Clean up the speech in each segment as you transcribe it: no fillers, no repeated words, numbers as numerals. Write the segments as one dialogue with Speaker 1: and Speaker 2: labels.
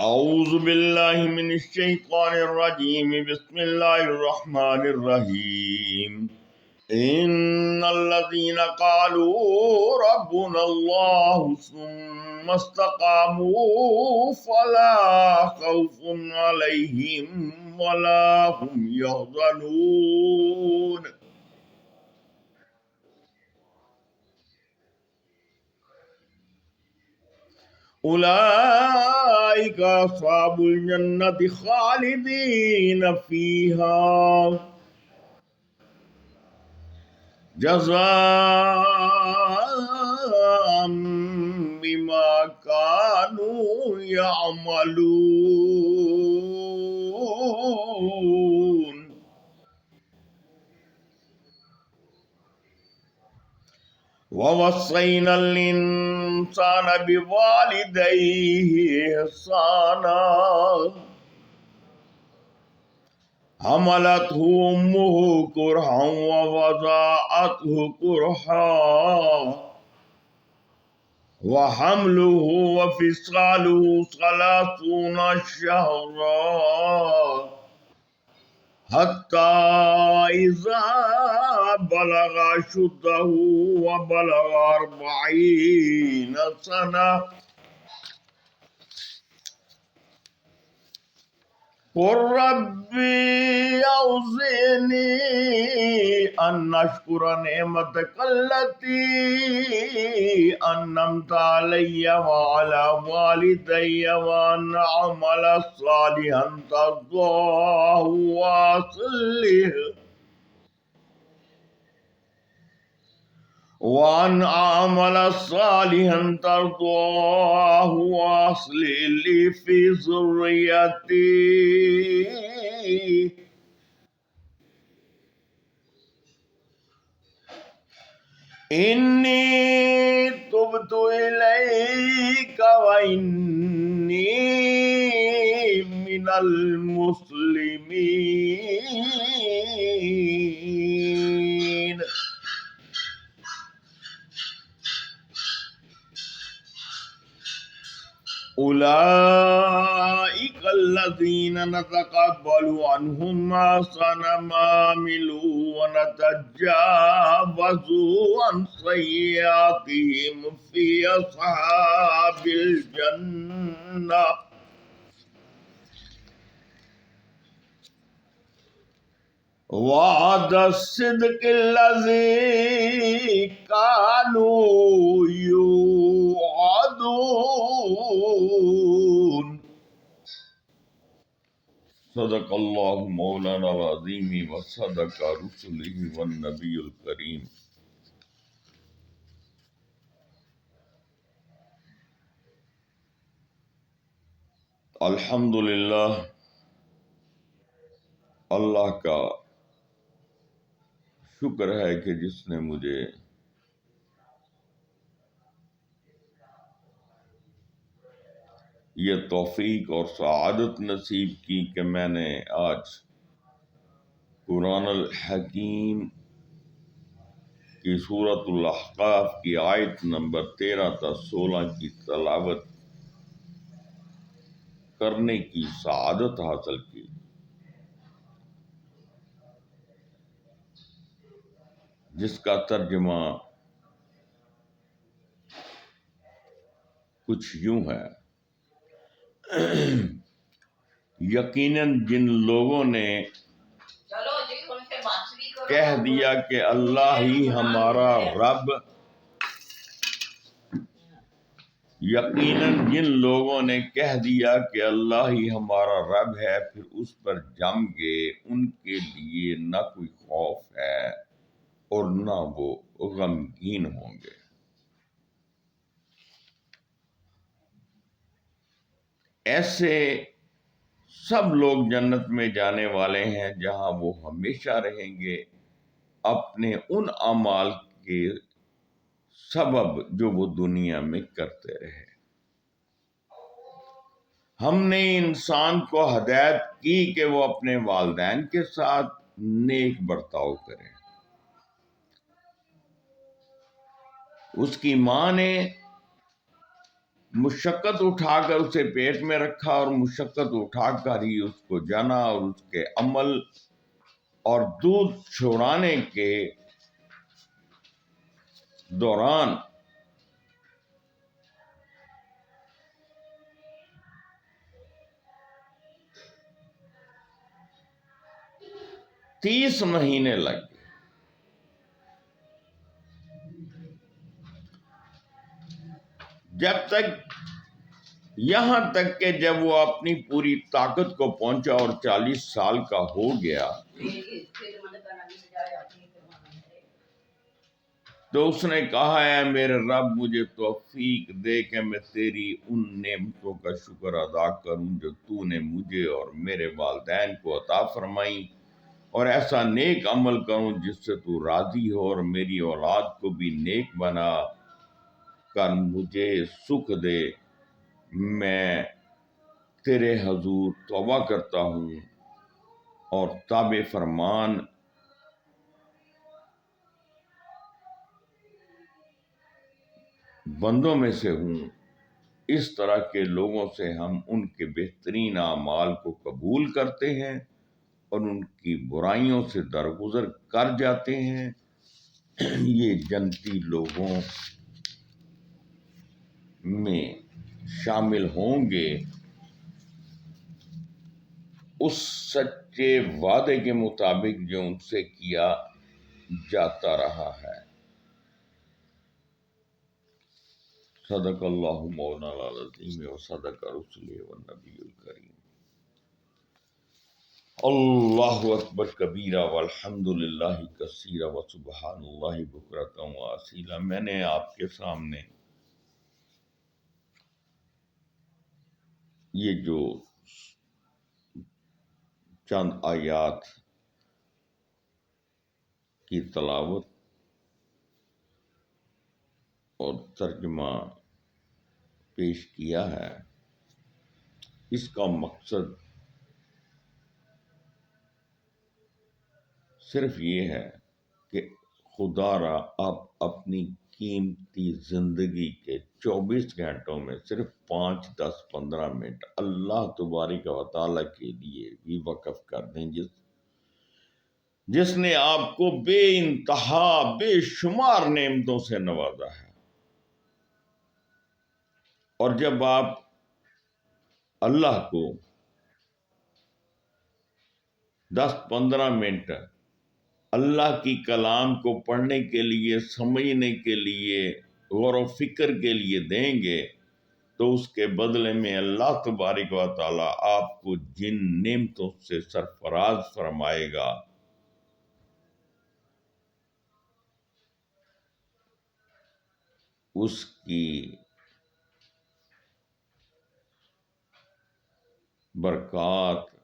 Speaker 1: اعوذ باللہ من الشیطان الرجیم بسم اللہ الرحمن الرحیم ان الذين قالوا ربنا الله ثم استقاموا فلا خوف عليهم ولا هم يحزنون اولئك اصحاب الجنة خالدين فيها جزاء بما كانوا يعملون ووصينا الإنسان بوالديه إحسانا حملته أمه كرها ووضعته كرها وحمله وفصاله 30 شهرا حتى إذا بلغ أشده وبلغ 40 سنة قل ربي أوزعني أن أشكر نعمتك التي أنعمت علي وعلى والدي وأن أعمل صالحا ترضاه وأن أعمل صالحا ترضاه وأصلح لي في ذريتي إني تبت إليك وإني من المسلمين أولئك الذين نتقبل عنهم أحسن ما عملوا ونتجاوز عن سيئاتهم في أصحاب الجنة وعد الصدق الذي كانوا يوعدون صدق اللہ مولانا العظیم وصدق رسولہ والنبی الکریم۔ الحمدللہ، اللہ کا شکر ہے کہ جس نے مجھے یہ توفیق اور سعادت نصیب کی کہ میں نے آج قرآن الحکیم کی سورۃ الاحقاف کی آیت نمبر 13 تا 16 کی تلاوت کرنے کی سعادت حاصل کی۔ جس کا ترجمہ کچھ یوں ہے، یقیناً جن لوگوں نے کہہ دیا کہ اللہ ہی ہمارا رب، یقیناً جن لوگوں نے کہہ دیا کہ اللہ ہی ہمارا رب ہے پھر اس پر جم گئے، ان کے لیے نہ کوئی خوف ہے اور نہ وہ غمگین ہوں گے۔ ایسے سب لوگ جنت میں جانے والے ہیں جہاں وہ ہمیشہ رہیں گے اپنے ان اعمال کے سبب جو وہ دنیا میں کرتے رہے۔ ہم نے انسان کو ہدایت کی کہ وہ اپنے والدین کے ساتھ نیک برتاؤ کرے۔ اس کی ماں نے مشقت اٹھا کر اسے پیٹ میں رکھا اور مشقت اٹھا کر ہی اس کو جانا، اور اس کے عمل اور دودھ چھوڑانے کے دوران 30 مہینے لگ گئے، جب تک یہاں تک کہ جب وہ اپنی پوری طاقت کو پہنچا اور 40 سال کا ہو گیا تو اس نے کہا ہے میرے رب مجھے توفیق دے کہ میں تیری ان نعمتوں کا شکر ادا کروں جو تو نے مجھے اور میرے والدین کو عطا فرمائی، اور ایسا نیک عمل کروں جس سے تو راضی ہو، اور میری اولاد کو بھی نیک بنا کر مجھے سکھ دے۔ میں تیرے حضور توبہ کرتا ہوں اور تابع فرمان بندوں میں سے ہوں۔ اس طرح کے لوگوں سے ہم ان کے بہترین اعمال کو قبول کرتے ہیں اور ان کی برائیوں سے درگزر کر جاتے ہیں۔ یہ جنتی لوگوں میں شامل ہوں گے اس سچے وعدے کے مطابق جو ان سے کیا جاتا رہا ہے۔ صدق اللہ مولانا العظیم و صدق رسولہ والنبی الکریم۔ اللہ اکبر کبیرہ والحمد للہ کثیرہ وسبحان اللہ بکرۃ واصیلا۔ میں نے آپ کے سامنے یہ جو چند آیات کی تلاوت اور ترجمہ پیش کیا ہے، اس کا مقصد صرف یہ ہے کہ خدا را آپ اپنی قیمتی زندگی کے 24 گھنٹوں میں صرف 5، 10، 15 منٹ اللہ تبارک و تعالیٰ کے لیے بھی وقف کر دیں، جس نے آپ کو بے انتہا بے شمار نعمتوں سے نوازا ہے۔ اور جب آپ اللہ کو 10، 15 منٹ اللہ کی کلام کو پڑھنے کے لیے، سمجھنے کے لیے، غور و فکر کے لیے دیں گے تو اس کے بدلے میں اللہ تبارک و تعالیٰ آپ کو جن نعمتوں سے سرفراز فرمائے گا اس کی برکات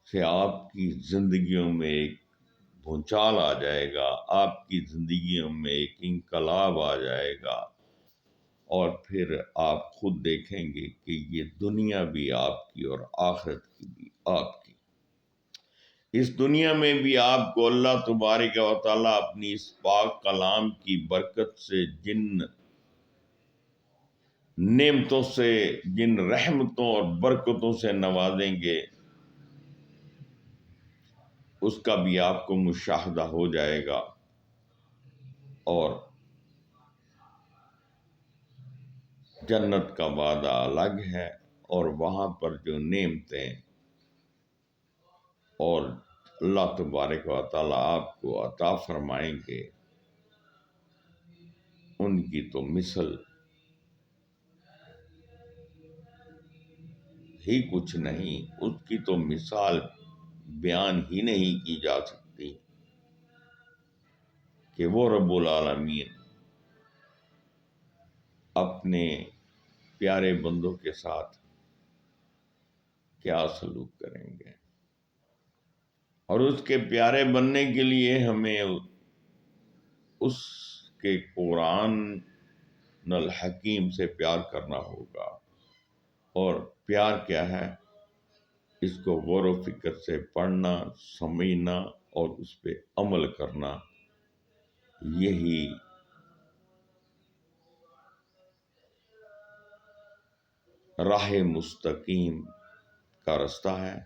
Speaker 1: سے آپ کی زندگیوں میں ایک بھونچال آ جائے گا، آپ کی زندگیوں میں ایک انقلاب آ جائے گا، اور پھر آپ خود دیکھیں گے کہ یہ دنیا بھی آپ کی اور آخرت کی بھی آپ کی۔ اس دنیا میں بھی آپ کو اللہ تبارک و تعالیٰ اپنی اس پاک کلام کی برکت سے جن نعمتوں سے، جن رحمتوں اور برکتوں سے نوازیں گے اس کا بھی آپ کو مشاہدہ ہو جائے گا، اور جنت کا وعدہ الگ ہے، اور وہاں پر جو نعمتیں اور اللہ تبارک و تعالیٰ آپ کو عطا فرمائیں گے ان کی تو مثل ہی کچھ نہیں، اس کی تو مثال بیان ہی نہیں کی جا سکتی کہ وہ رب العالمین اپنے پیارے بندوں کے ساتھ کیا سلوک کریں گے۔ اور اس کے پیارے بننے کے لیے ہمیں اس کے قرآن الحکیم سے پیار کرنا ہوگا، اور پیار کیا ہے؟ اس کو غور و فکر سے پڑھنا، سمجھنا اور اس پہ عمل کرنا، یہی راہ مستقیم کا راستہ ہے،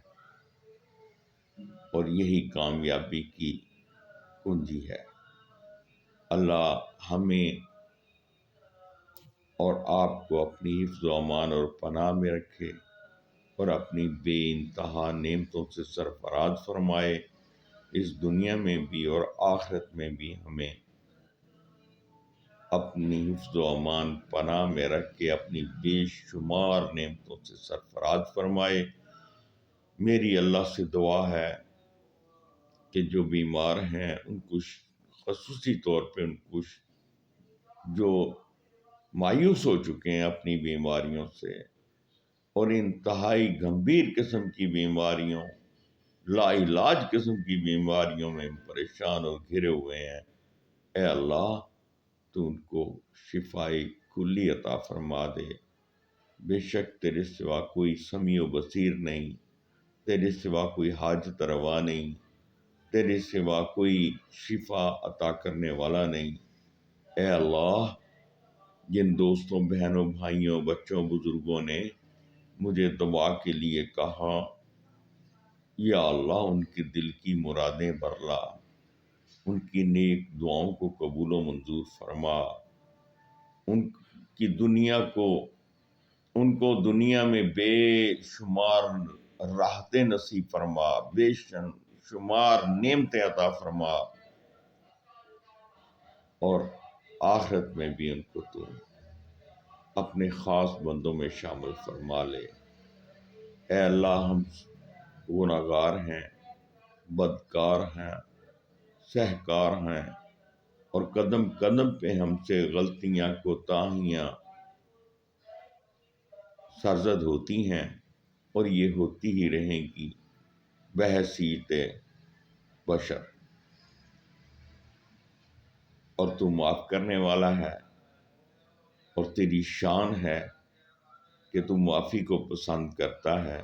Speaker 1: اور یہی کامیابی کی کنجی ہے۔ اللہ ہمیں اور آپ کو اپنی حفظ و امان اور پناہ میں رکھے، اور اپنی بے انتہا نعمتوں سے سرفراز فرمائے، اس دنیا میں بھی اور آخرت میں بھی ہمیں اپنی حفظ و امان پناہ میں رکھ کے اپنی بے شمار نعمتوں سے سرفراز فرمائے۔ میری اللہ سے دعا ہے کہ جو بیمار ہیں ان کو خصوصی طور پہ ان کو جو مایوس ہو چکے ہیں اپنی بیماریوں سے، اور انتہائی گمبھیر قسم کی بیماریوں، لا علاج قسم کی بیماریوں میں پریشان اور گھرے ہوئے ہیں، اے اللہ تو ان کو شفائے کلی عطا فرما دے۔ بے شک تیرے سوا کوئی سمیع و بصیر نہیں، تیرے سوا کوئی حاجت روا نہیں، تیرے سوا کوئی شفا عطا کرنے والا نہیں۔ اے اللہ، جن دوستوں، بہنوں، بھائیوں، بچوں، بزرگوں نے مجھے دعا کے لیے کہا، یا اللہ ان کے دل کی مرادیں برلا، ان کی نیک دعاؤں کو قبول و منظور فرما، ان کی ان کو دنیا میں بے شمار راحتیں نصیب فرما، بے شمار نعمتیں عطا فرما، اور آخرت میں بھی ان کو تو اپنے خاص بندوں میں شامل فرما لے۔ اے اللہ، ہم گناہگار ہیں، بدکار ہیں، سہکار ہیں، اور قدم قدم پہ ہم سے غلطیاں، کوتاہیاں سرزد ہوتی ہیں، اور یہ ہوتی ہی رہیں گی بحیثیت بشر۔ اور تو معاف کرنے والا ہے، اور تیری شان ہے کہ تو معافی کو پسند کرتا ہے،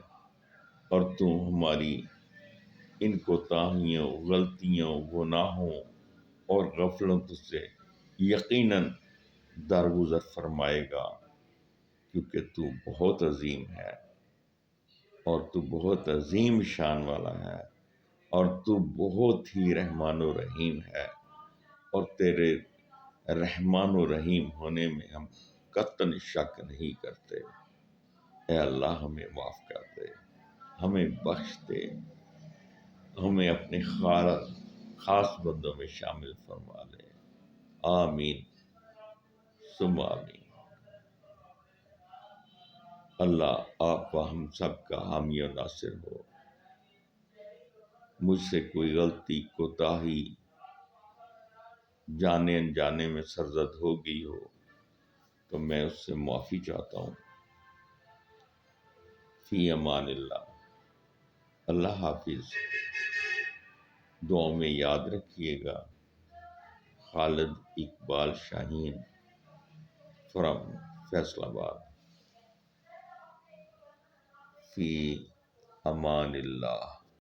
Speaker 1: اور تو ہماری ان کوتاہیوں، غلطیوں، گناہوں اور غفلتوں سے یقیناً درگزر فرمائے گا، کیونکہ تو بہت عظیم ہے، اور تو بہت عظیم شان والا ہے، اور تو بہت ہی رحمان و رحیم ہے، اور تیرے رحمان و رحیم ہونے میں ہم قطعاً شک نہیں کرتے۔ اے اللہ، ہمیں معاف کر دے، ہمیں بخش دے، ہمیں اپنے خاص بندوں میں شامل فرما لے۔ آمین ثم آمین۔ اللہ آپ و ہم سب کا حامی و ناصر ہو۔ مجھ سے کوئی غلطی، کوتاہی، جانے انجانے میں سرزد ہو گئی ہو تو میں اس سے معافی چاہتا ہوں۔ فی امان اللہ۔ اللہ حافظ۔ دعاؤں میں یاد رکھیے گا، خالد اقبال شاہین فرام فیصل آباد۔ فی امان اللہ۔